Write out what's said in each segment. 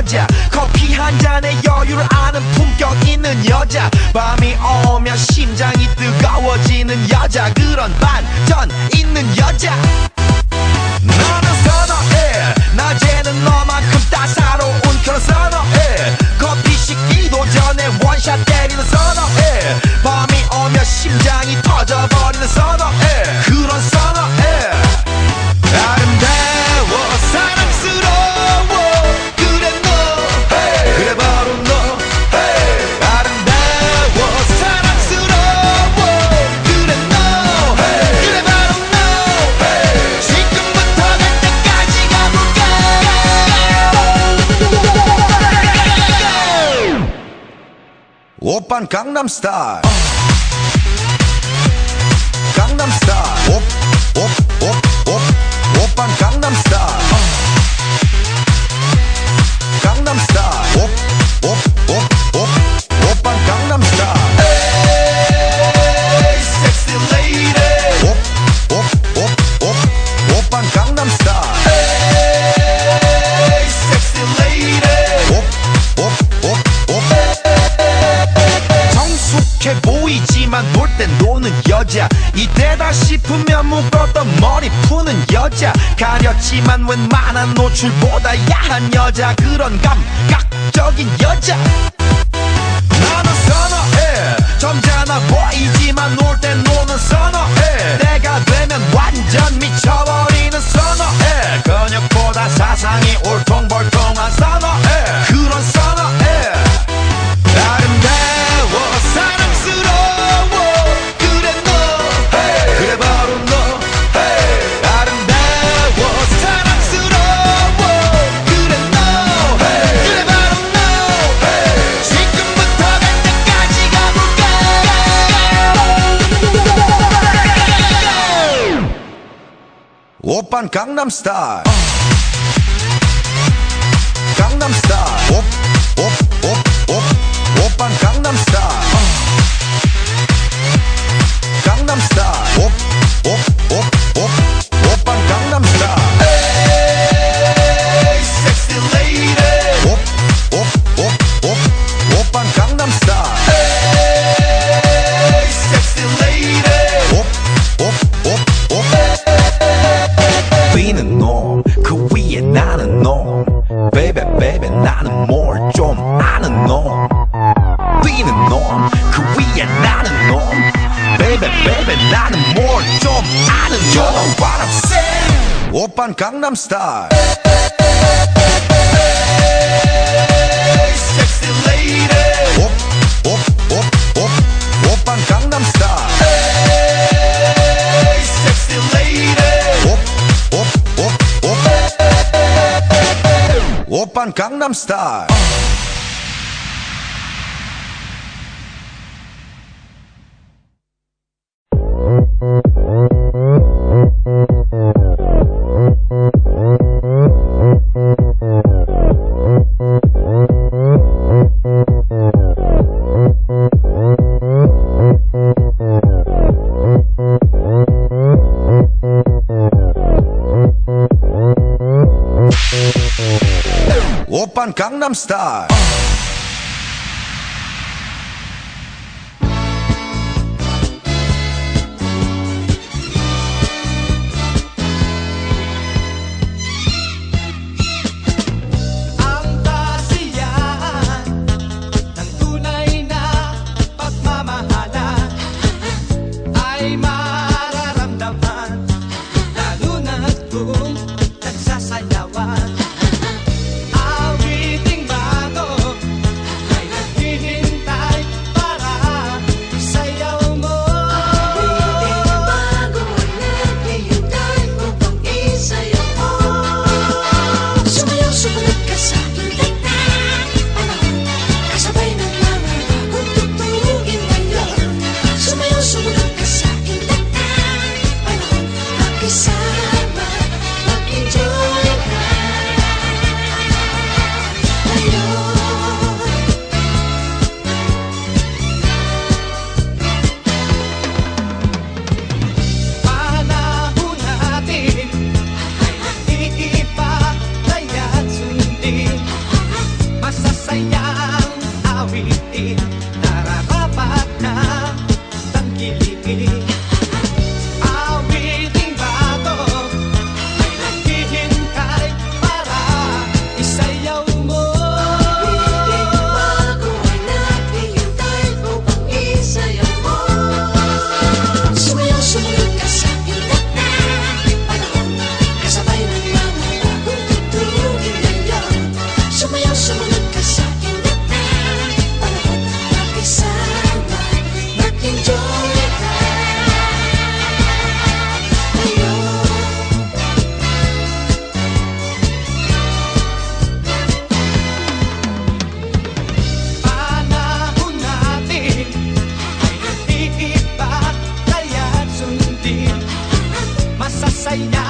여자, 커피 한 잔에 여유를 아는 품격 있는 여자, 밤이 오면 심장이 뜨거워지는 여자, 그런 반전 있는 여자. 너는 선어해, 낮에는 너만큼 따사로운 그런 선어해, 커피 식기도 전에 원샷 때리는 선어해, 밤이 오면 심장이 터져버리는 선어해, 그런 선어해. 아름다워 사랑스러워 그래 너, hey. 그래 바로 너, hey. 아름다워 사랑스러워 그래 너, hey. 그래 바로 너, hey. 지금부터 갈 때까지 가볼까. 오빤 강남스타일, 강남스타일, 오빤 강남스타일, 강남스타일, 오빤 강남스타일. Hey, sexy lady. 오빤 강남스타일. Hey, sexy lady. 성숙해 보이지만 놀 땐 노는 여자, 이때다 싶으면 묶었던 머리 푸는 여자, 가렸지만 웬만한 노출보다 야한 여자, 그런 감각적인 여자. 나는 선어해, 점잖아 보이지만 놀 땐 노는 선어해, 내가 되면 완전 미쳐버리는 선어해, 근육보다 사상이 울퉁불퉁한 선어해, 그런 선어해. 아름다워 사랑스러워 그래 너, hey. 그래 바로 너, hey. 아름다워 사랑스러워 그래 너, hey. 그래 바로 너, hey. 지금부터 갈 때까지 가볼까. 오빤 강남스타일, 강남스타일, 오빤 강남스타일, 강남스타일, 오빤 강남스타일. Hey, sexy lady. 오빤 강남스타일. Hey, sexy lady. 비는 놈, 그 위에 나는 놈, baby baby 나는 뭘 좀 아는 놈, 비는 놈, 그 위에 나는 놈, baby baby 나는 뭘 좀 아는 놈. You know what I'm saying? 오빤 강남스타일. Hey, sexy lady. 오빤 강남스타일. Hey, sexy lady. 오빤 강남스타일. 오빤 강남스타일.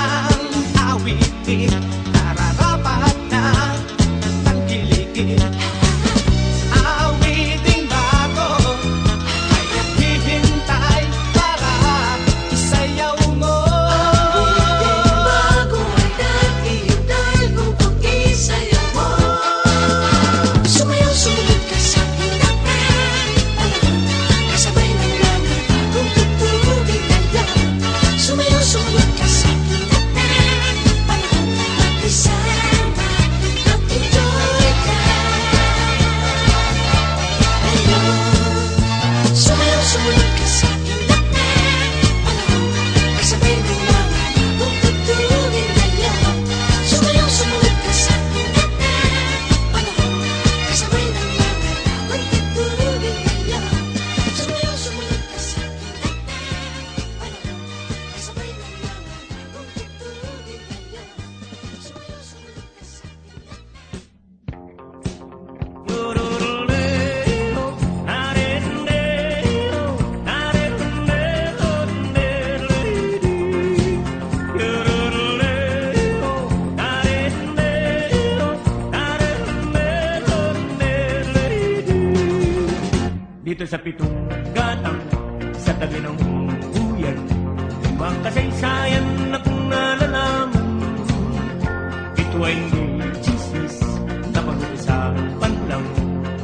ang awitin, nararapat na tangkilikin. Awiting bago ay naghihintay para isayaw mo. Awiting bago ay naghihintay kung pag-isayaw mo. Sumayaw, sumunod ka sa tinapay, kasabay ng mga bagong tutugin na yan. Sumayaw, sumunod ka sa tinapay, mag-isama, mag-enjoy ka. Sumayaw, sumunod ka sa tinapay, kasabay ng mga bagong tutugin na yan. Sumayaw, sumunod ka sa tinapay, kasabay ng mga bagong tutugin na yan. Sumayaw, sumunod ka sa tinapay, kasabay ng mga bagong tutugin na yan. Sumayaw, sumunod ka sa Dito sa pitong gatang, sa tabi ng huyan, ibang kasaysayan na kung nalalaman. Ito ay hindi chismis na pag-uusapan lang.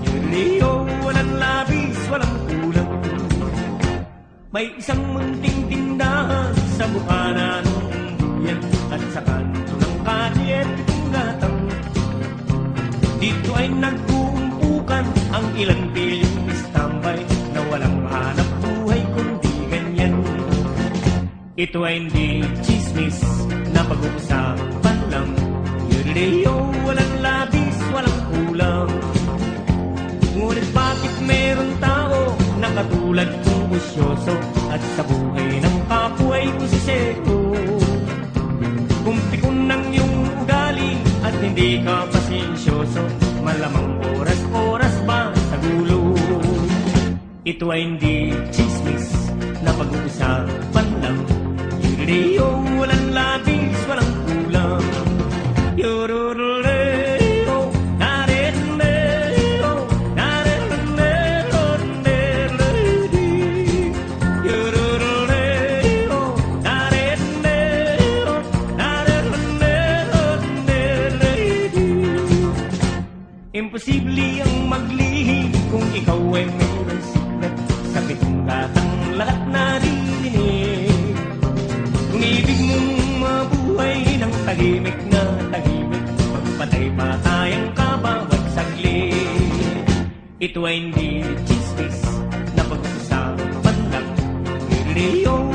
Yun, walang labis, walang kulang. May isang munting tindahan sa bukana ng huyan at sa kanto ng kalye pitong gatang. Dito ay nag-uumpukan ang ilang pilyong istambay na walang hanap buhay kundi ganyan. Ito ay hindi chismis na pag-uusapan lang. Yurileyo, walang labis, walang kulang. Ngunit bakit meron tao na katulad kong busyoso at sa buhay ng kapwa ay kusisero? Kung pikon ng iyong ugali at hindi ka pasensyoso, malamang oras-oras ba sa gulo? Ito ay hindi chismis na pag-uusapan lang. Yurileyo, walang labis, walang kulang. Yororoleo, nareleo, nareleo, nereledi. Yororoleo, nareleo, nareleo, nereledi. Imposible ang maglihi kung ikaw ay mayroong sikret sa pitong gatang lahat naririnig. Kung ibig mong mabuhay ng tahimik na tahimik, magpatay-patayang ka bawat saglit. Ito ay hindi chismis na pag-uusapan lang. Yurileyo,